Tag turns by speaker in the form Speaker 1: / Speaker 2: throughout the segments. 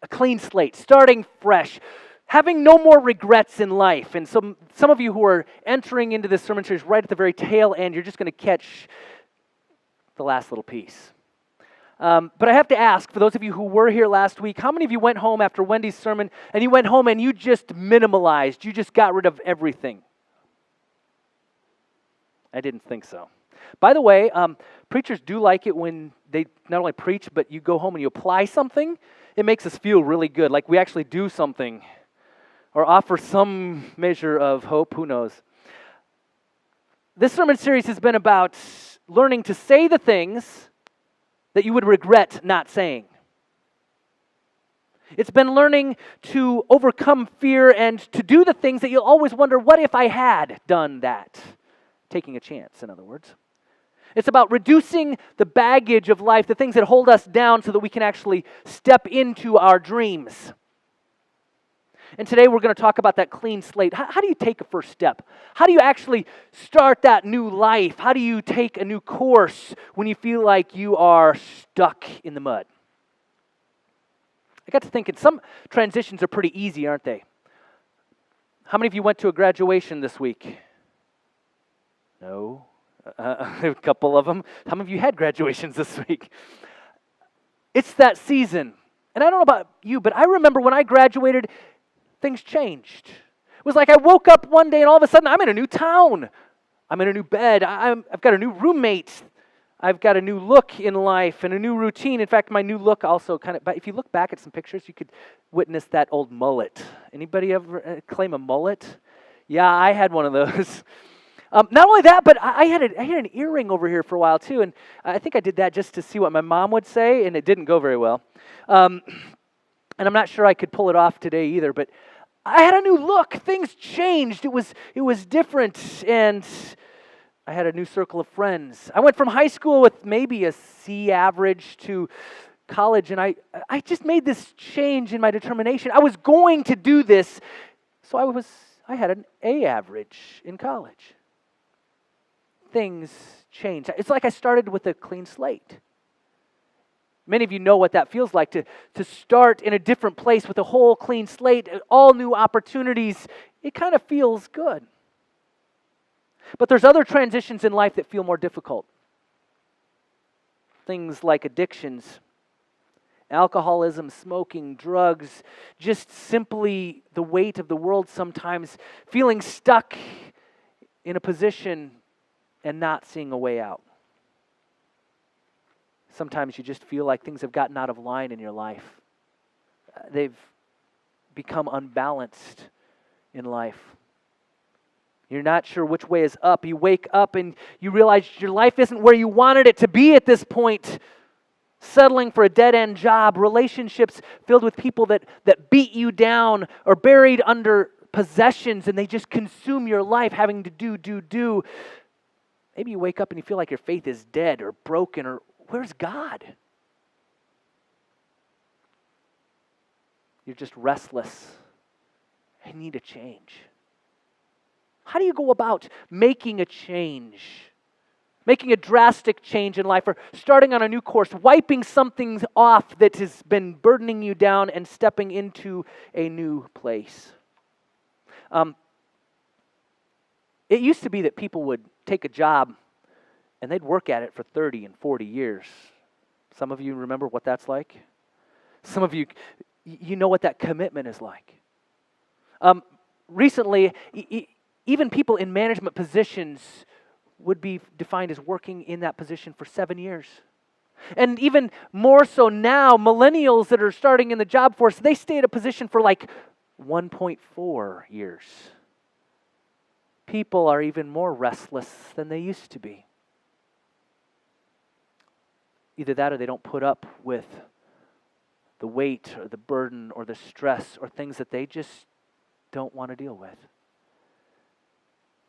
Speaker 1: a clean slate, starting fresh, having no more regrets in life. And some of you who are entering into this sermon series right at the very tail end, you're just going to catch the last little piece. But I have to ask, for those of you who were here last week, how many of you went home after Wendy's sermon and you went home and you just minimalized, you just got rid of everything? I didn't think so. By the way, preachers do like it when they not only preach, but you go home and you apply something. It makes us feel really good, like we actually do something or offer some measure of hope, who knows. This sermon series has been about learning to say the things that you would regret not saying. It's been learning to overcome fear and to do the things that you'll always wonder, what if I had done that? Taking a chance, in other words. It's about reducing the baggage of life, the things that hold us down so that we can actually step into our dreams. And today we're going to talk about that clean slate. How do you take a first step? How do you actually start that new life? How do you take a new course when you feel like you are stuck in the mud? I got to thinking, some transitions are pretty easy, aren't they? How many of you went to a graduation this week? No. A couple of them. How many of you had graduations this week? It's that season. And I don't know about you, but I remember when I graduated, things changed. It was like I woke up one day and all of a sudden I'm in a new town. I'm in a new bed. I've got a new roommate. I've got a new look in life and a new routine. In fact, my new look also but if you look back at some pictures, you could witness that old mullet. Anybody ever claim a mullet? Yeah, I had one of those. Not only that, but I had an earring over here for a while too, and I think I did that just to see what my mom would say, and it didn't go very well. And I'm not sure I could pull it off today either, but I had a new look. Things changed. It was different, and I had a new circle of friends. I went from high school with maybe a C average to college, and I just made this change in my determination. I was going to do this, so I had an A average in college. Things changed. It's like I started with a clean slate. Many of you know what that feels like, to start in a different place with a whole clean slate, all new opportunities. It kind of feels good. But there's other transitions in life that feel more difficult. Things like addictions, alcoholism, smoking, drugs, just simply the weight of the world sometimes, feeling stuck in a position and not seeing a way out. Sometimes you just feel like things have gotten out of line in your life. They've become unbalanced in life. You're not sure which way is up. You wake up and you realize your life isn't where you wanted it to be at this point. Settling for a dead-end job, relationships filled with people that beat you down or buried under possessions, and they just consume your life, having to do. Maybe you wake up and you feel like your faith is dead or broken, or where's God? You're just restless. I need a change. How do you go about making a change? Making a drastic change in life, or starting on a new course, wiping something off that has been burdening you down and stepping into a new place. It used to be that people would take a job and they'd work at it for 30 and 40 years. Some of you remember what that's like? Some of you know what that commitment is like. Recently, even people in management positions would be defined as working in that position for 7 years. And even more so now, millennials that are starting in the job force, they stay at a position for like 1.4 years. People are even more restless than they used to be. Either that or they don't put up with the weight or the burden or the stress or things that they just don't want to deal with.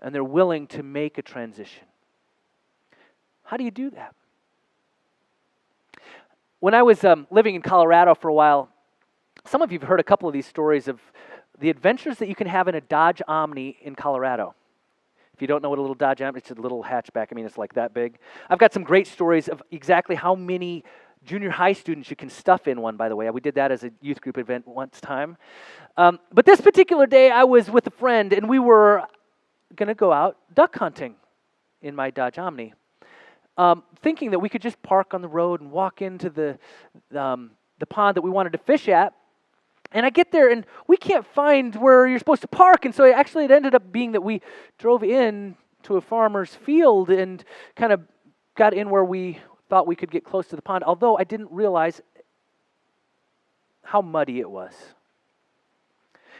Speaker 1: And they're willing to make a transition. How do you do that? When I was living in Colorado for a while, some of you have heard a couple of these stories of the adventures that you can have in a Dodge Omni in Colorado. If you don't know what a little Dodge Omni, it's a little hatchback. I mean, it's like that big. I've got some great stories of exactly how many Junior high students, you can stuff in one, by the way. We did that as a youth group event once time. But this particular day, I was with a friend, and we were going to go out duck hunting in my Dodge Omni, thinking that we could just park on the road and walk into the pond that we wanted to fish at. And I get there, and we can't find where you're supposed to park. And so it ended up being that we drove in to a farmer's field and kind of got in where we thought we could get close to the pond, although I didn't realize how muddy it was.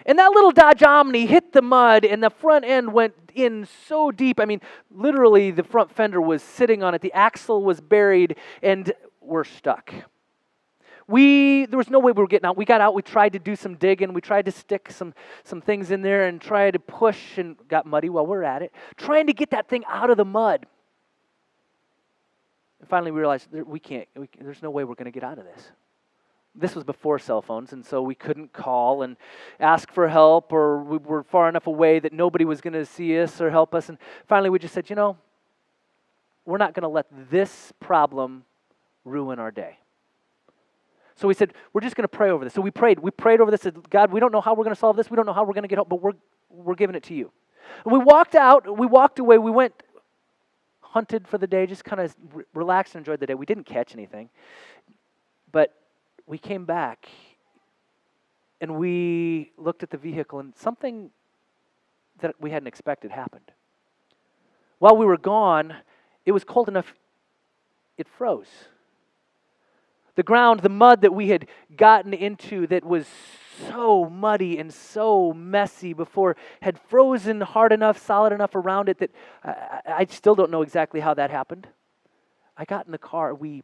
Speaker 1: And that little Dodge Omni hit the mud, and the front end went in so deep. I mean, literally, the front fender was sitting on it. The axle was buried, and we're stuck. There was no way we were getting out. We got out. We tried to do some digging. We tried to stick some things in there and try to push, and got muddy while we're at it, trying to get that thing out of the mud. And finally, we realized there's no way we're going to get out of this. This was before cell phones, and so we couldn't call and ask for help, or we were far enough away that nobody was going to see us or help us. And finally, we just said, we're not going to let this problem ruin our day. So we said, we're just going to pray over this. So we prayed over this, said, God, we don't know how we're going to solve this. We don't know how we're going to get help, but we're giving it to you. And we walked out, we walked away, we went hunted for the day, just kind of relaxed and enjoyed the day. We didn't catch anything, but we came back and we looked at the vehicle, and something that we hadn't expected happened. While we were gone, it was cold enough, it froze. The ground, the mud that we had gotten into that was so muddy and so messy before had frozen hard enough, solid enough around it that I still don't know exactly how that happened. I got in the car, we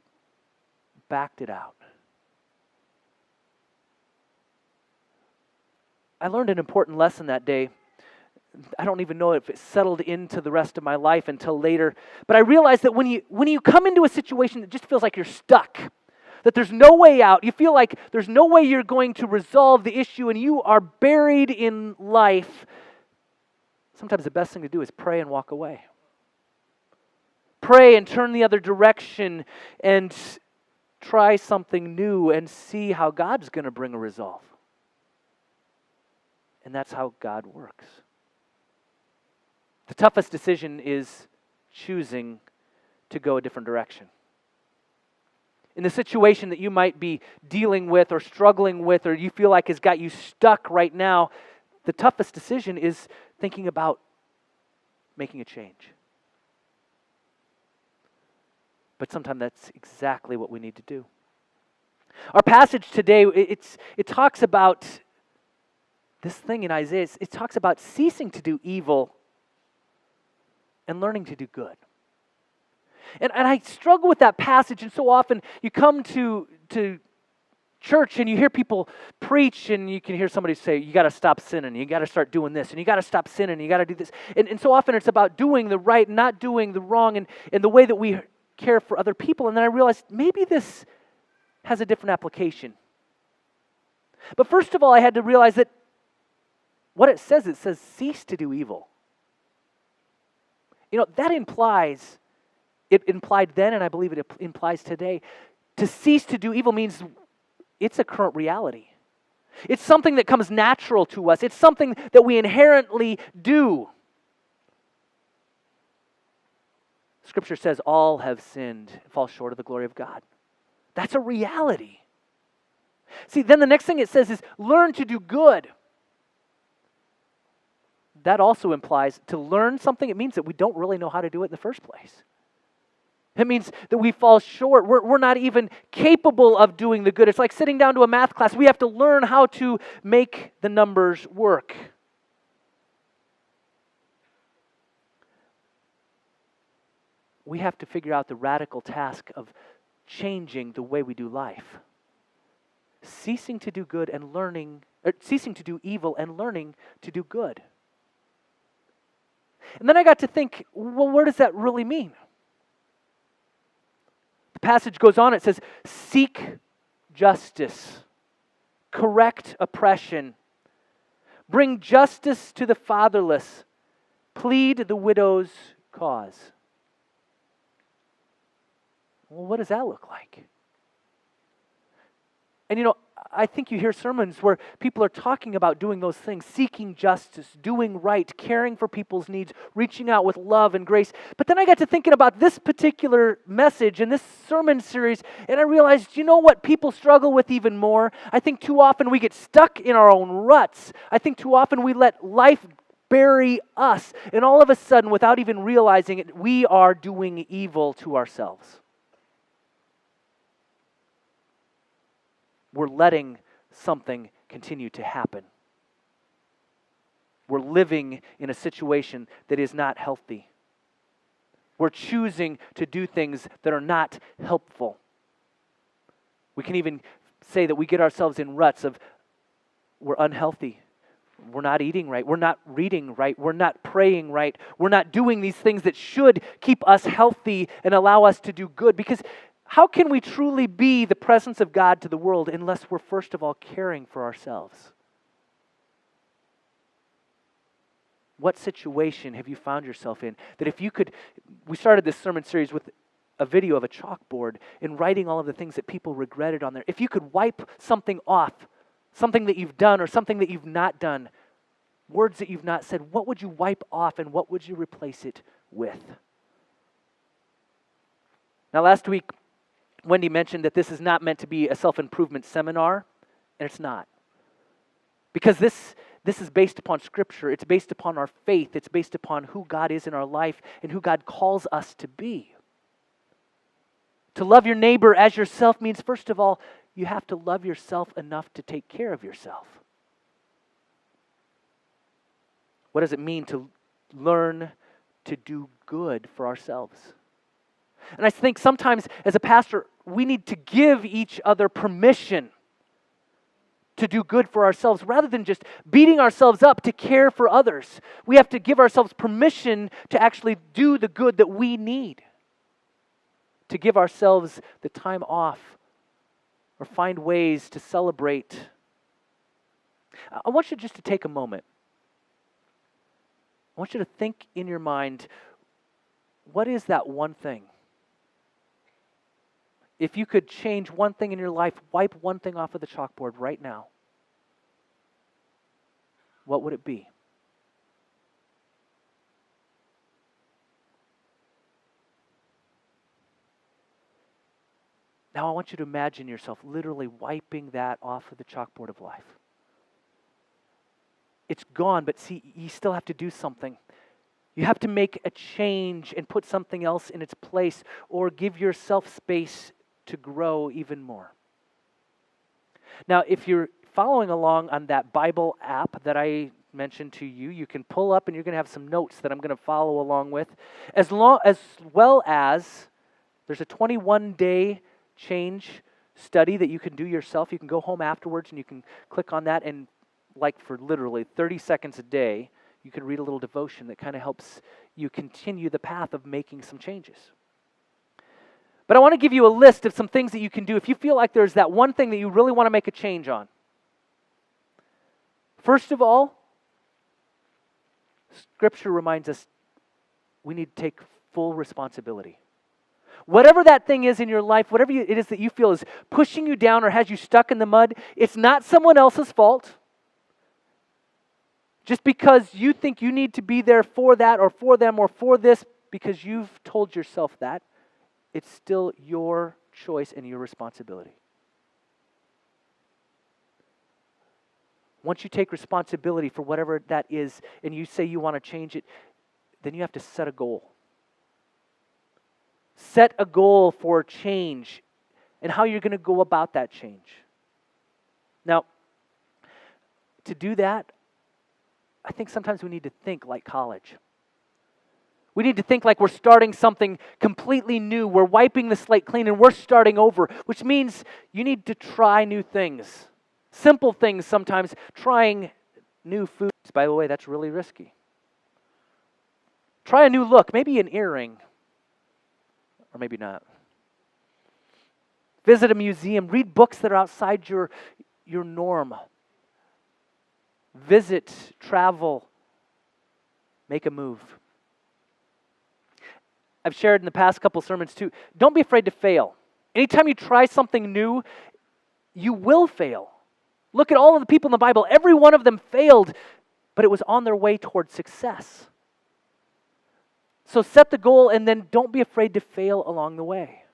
Speaker 1: backed it out. I learned an important lesson that day. I don't even know if it settled into the rest of my life until later. But I realized that when you come into a situation that just feels like you're stuck, that there's no way out, you feel like there's no way you're going to resolve the issue, and you are buried in life, sometimes the best thing to do is pray and walk away. Pray and turn the other direction and try something new and see how God's going to bring a resolve. And that's how God works. The toughest decision is choosing to go a different direction. In the situation that you might be dealing with or struggling with, or you feel like has got you stuck right now, the toughest decision is thinking about making a change. But sometimes that's exactly what we need to do. Our passage today, it talks about this thing in Isaiah. It talks about ceasing to do evil and learning to do good. And I struggle with that passage, and so often you come to church and you hear people preach, and you can hear somebody say, you got to stop sinning, you got to start doing this, and you got to stop sinning, and you got to do this. And so often it's about doing the right, not doing the wrong, and the way that we care for other people. And then I realized maybe this has a different application. But first of all, I had to realize that what it says cease to do evil. That implies, it implied then, and I believe it implies today, to cease to do evil means it's a current reality. It's something that comes natural to us. It's something that we inherently do. Scripture says all have sinned and fall short of the glory of God. That's a reality. See, then the next thing it says is learn to do good. That also implies to learn something. It means that we don't really know how to do it in the first place. It means that we fall short. We're not even capable of doing the good. It's like sitting down to a math class. We have to learn how to make the numbers work. We have to figure out the radical task of changing the way we do life. Ceasing to do good and learning, or ceasing to do evil and learning to do good. And then I got to think, well, what does that really mean? The passage goes on, it says, seek justice, correct oppression, bring justice to the fatherless, plead the widow's cause. Well, what does that look like? And I think you hear sermons where people are talking about doing those things, seeking justice, doing right, caring for people's needs, reaching out with love and grace. But then I got to thinking about this particular message and this sermon series, and I realized, what people struggle with even more? I think too often we get stuck in our own ruts. I think too often we let life bury us, and all of a sudden, without even realizing it, we are doing evil to ourselves. We're letting something continue to happen. We're living in a situation that is not healthy. We're choosing to do things that are not helpful. We can even say that we get ourselves in ruts of we're unhealthy. We're not eating right. We're not reading right. We're not praying right. We're not doing these things that should keep us healthy and allow us to do good. Because how can we truly be the presence of God to the world unless we're first of all caring for ourselves? What situation have you found yourself in that if you could, we started this sermon series with a video of a chalkboard and writing all of the things that people regretted on there. If you could wipe something off, something that you've done or something that you've not done, words that you've not said, what would you wipe off and what would you replace it with? Now last week, Wendy mentioned that this is not meant to be a self-improvement seminar, and it's not. Because this is based upon Scripture. It's based upon our faith. It's based upon who God is in our life and who God calls us to be. To love your neighbor as yourself means, first of all, you have to love yourself enough to take care of yourself. What does it mean to learn to do good for ourselves? And I think sometimes as a pastor, we need to give each other permission to do good for ourselves rather than just beating ourselves up to care for others. We have to give ourselves permission to actually do the good that we need, to give ourselves the time off or find ways to celebrate. I want you just to take a moment. I want you to think in your mind, what is that one thing? If you could change one thing in your life, wipe one thing off of the chalkboard right now, what would it be? Now I want you to imagine yourself literally wiping that off of the chalkboard of life. It's gone, but see, you still have to do something. You have to make a change and put something else in its place or give yourself space to grow even more. Now, if you're following along on that Bible app that I mentioned to you, you can pull up and you're going to have some notes that I'm going to follow along with, as well as there's a 21-day change study that you can do yourself. You can go home afterwards and you can click on that, and like for literally 30 seconds a day, you can read a little devotion that kind of helps you continue the path of making some changes. But I want to give you a list of some things that you can do if you feel like there's that one thing that you really want to make a change on. First of all, Scripture reminds us we need to take full responsibility. Whatever that thing is in your life, whatever it is that you feel is pushing you down or has you stuck in the mud, it's not someone else's fault. Just because you think you need to be there for that or for them or for this because you've told yourself that, it's still your choice and your responsibility. Once you take responsibility for whatever that is and you say you want to change it, then you have to set a goal. Set a goal for change and how you're going to go about that change. Now, to do that, I think sometimes we need to think like college. We need to think like we're starting something completely new. We're wiping the slate clean and we're starting over, which means you need to try new things. Simple things sometimes. Trying new foods, by the way, that's really risky. Try a new look, maybe an earring, or maybe not. Visit a museum. Read books that are outside your norm. Visit, travel, make a move. I've shared in the past couple sermons too, don't be afraid to fail. Anytime you try something new, You will fail. Look at all of the people in the Bible. Every one of them failed, but it was on their way toward success. So set the goal and then don't be afraid to fail along the way.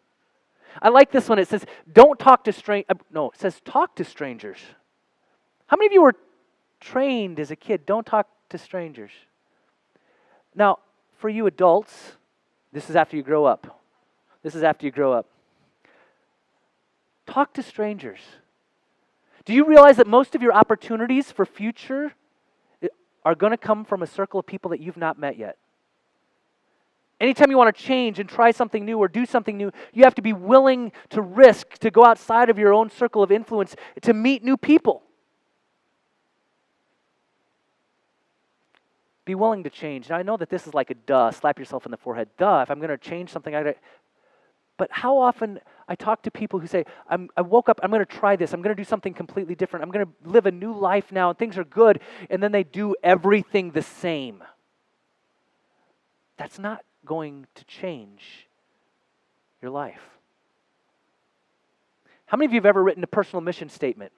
Speaker 1: I like this one. It says, don't talk to it says talk to strangers. How many of you were trained as a kid, don't talk to strangers? Now, for you adults, this is after you grow up. This is after you grow up. Talk to strangers. Do you realize that most of your opportunities for future are going to come from a circle of people that you've not met yet? Anytime you want to change and try something new or do something new, you have to be willing to risk, to go outside of your own circle of influence, to meet new people. Be willing to change. Now, I know that this is like a duh, slap yourself in the forehead. Duh, if I'm going to change something, but how often I talk to people who say, I woke up, I'm going to try this, I'm going to do something completely different, I'm going to live a new life now, and things are good, and then they do everything the same. That's not going to change your life. How many of you have ever written a personal mission statement?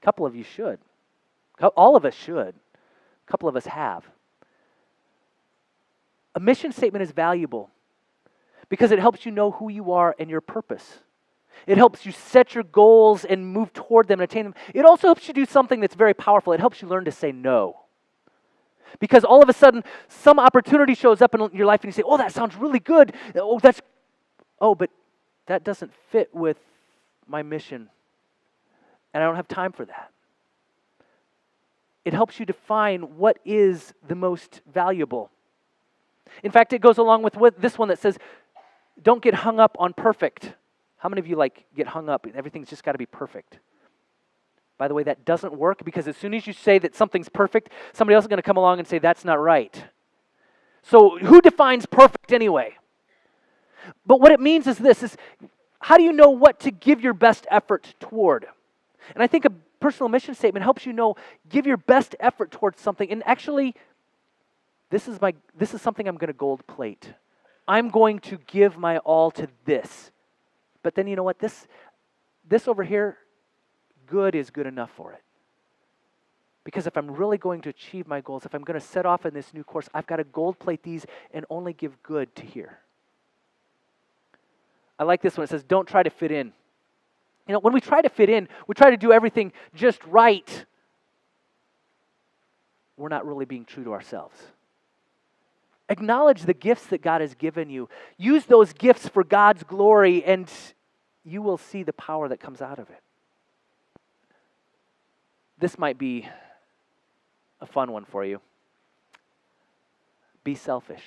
Speaker 1: A couple of you should. All of us should. A couple of us have. A mission statement is valuable because it helps you know who you are and your purpose. It helps you set your goals and move toward them and attain them. It also helps you do something that's very powerful. It helps you learn to say no. Because all of a sudden, some opportunity shows up in your life and you say, oh, that sounds really good. But that doesn't fit with my mission. And I don't have time for that. It helps you define what is the most valuable. In fact, it goes along with this one that says, don't get hung up on perfect. How many of you get hung up? Everything's just got to be perfect. By the way, that doesn't work because as soon as you say that something's perfect, somebody else is going to come along and say that's not right. So who defines perfect anyway? But what it means is this, is how do you know what to give your best effort toward? And I think a personal mission statement helps you know, give your best effort towards something. And actually, this is something I'm going to gold plate. I'm going to give my all to this. But then you know what? This over here, good is good enough for it. Because if I'm really going to achieve my goals, if I'm going to set off in this new course, I've got to gold plate these and only give good to here. I like this one. It says, don't try to fit in. You know, when we try to fit in, we try to do everything just right. We're not really being true to ourselves. Acknowledge the gifts that God has given you. Use those gifts for God's glory, and you will see the power that comes out of it. This might be a fun one for you. Be selfish.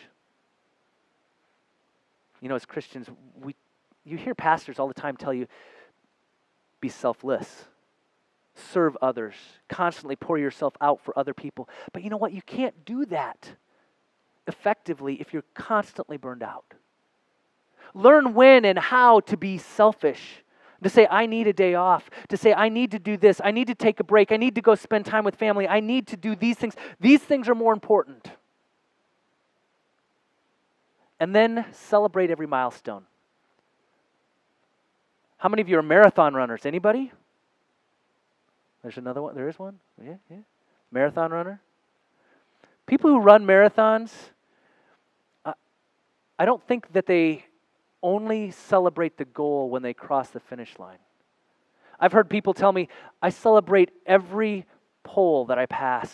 Speaker 1: You know, as Christians, you hear pastors all the time tell you, be selfless. Serve others. Constantly pour yourself out for other people. But you know what? You can't do that effectively if you're constantly burned out. Learn when and how to be selfish. To say, I need a day off. To say, I need to do this. I need to take a break. I need to go spend time with family. I need to do these things. These things are more important. And then celebrate every milestone. How many of you are marathon runners? Anybody? There's another one. There is one? Yeah. Marathon runner. People who run marathons, I don't think that they only celebrate the goal when they cross the finish line. I've heard people tell me, I celebrate every pole that I pass.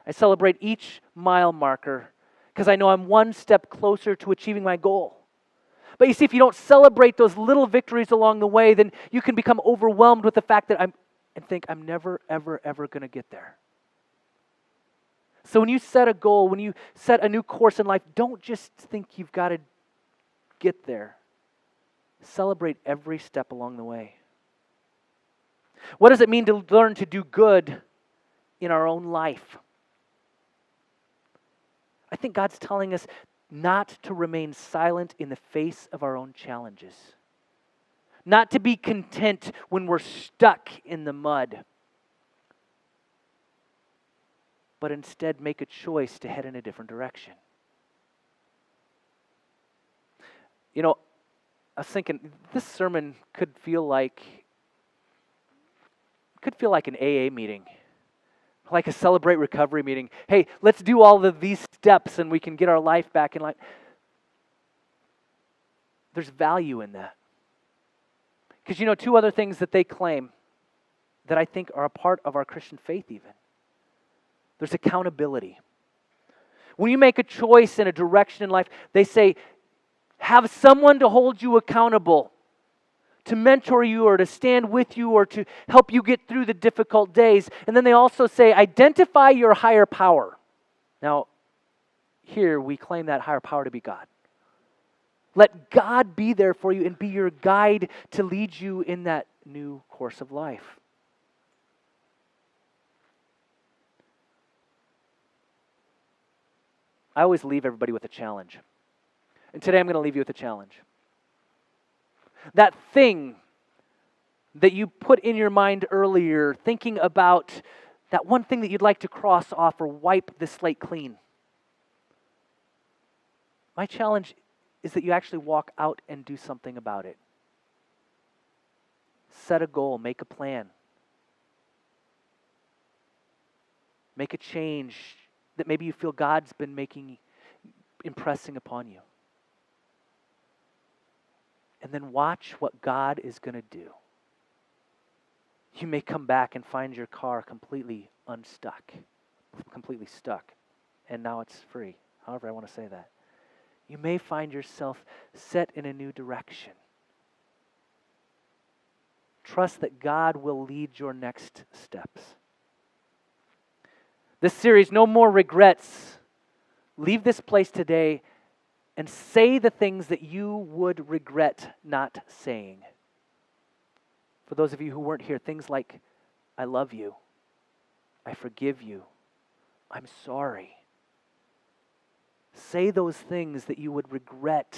Speaker 1: I celebrate each mile marker because I know I'm one step closer to achieving my goal. But you see, if you don't celebrate those little victories along the way, then you can become overwhelmed with the fact that I'm never, ever, ever going to get there. So when you set a goal, when you set a new course in life, don't just think you've got to get there. Celebrate every step along the way. What does it mean to learn to do good in our own life? I think God's telling us not to remain silent in the face of our own challenges. Not to be content when we're stuck in the mud. But instead make a choice to head in a different direction. You know, I was thinking this sermon could feel like an AA meeting, like a Celebrate Recovery meeting. Hey, let's do all of these steps and we can get our life back in line. There's value in that. Because two other things that they claim that I think are a part of our Christian faith even. There's accountability. When you make a choice in a direction in life, they say, have someone to hold you accountable, to mentor you or to stand with you or to help you get through the difficult days. And then they also say, identify your higher power. Now, here we claim that higher power to be God. Let God be there for you and be your guide to lead you in that new course of life. I always leave everybody with a challenge. And today I'm going to leave you with a challenge. That thing that you put in your mind earlier, thinking about that one thing that you'd like to cross off or wipe the slate clean. My challenge is that you actually walk out and do something about it. Set a goal, make a plan. Make a change that maybe you feel God's been impressing upon you. And then watch what God is going to do. You may come back and find your car completely unstuck, completely stuck, and now it's free. However I want to say that. You may find yourself set in a new direction. Trust that God will lead your next steps. This series, No More Regrets. Leave this place today and say the things that you would regret not saying. For those of you who weren't here, things like, I love you, I forgive you, I'm sorry. Say those things that you would regret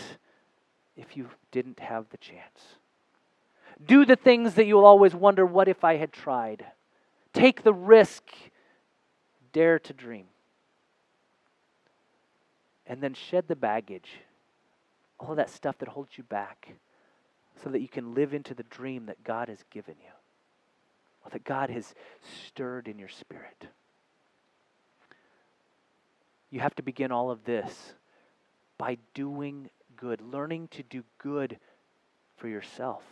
Speaker 1: if you didn't have the chance. Do the things that you'll always wonder, what if I had tried? Take the risk. Dare to dream. And then shed the baggage, all of that stuff that holds you back, so that you can live into the dream that God has given you, or that God has stirred in your spirit. You have to begin all of this by doing good, learning to do good for yourself,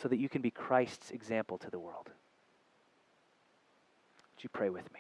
Speaker 1: so that you can be Christ's example to the world. Would you pray with me?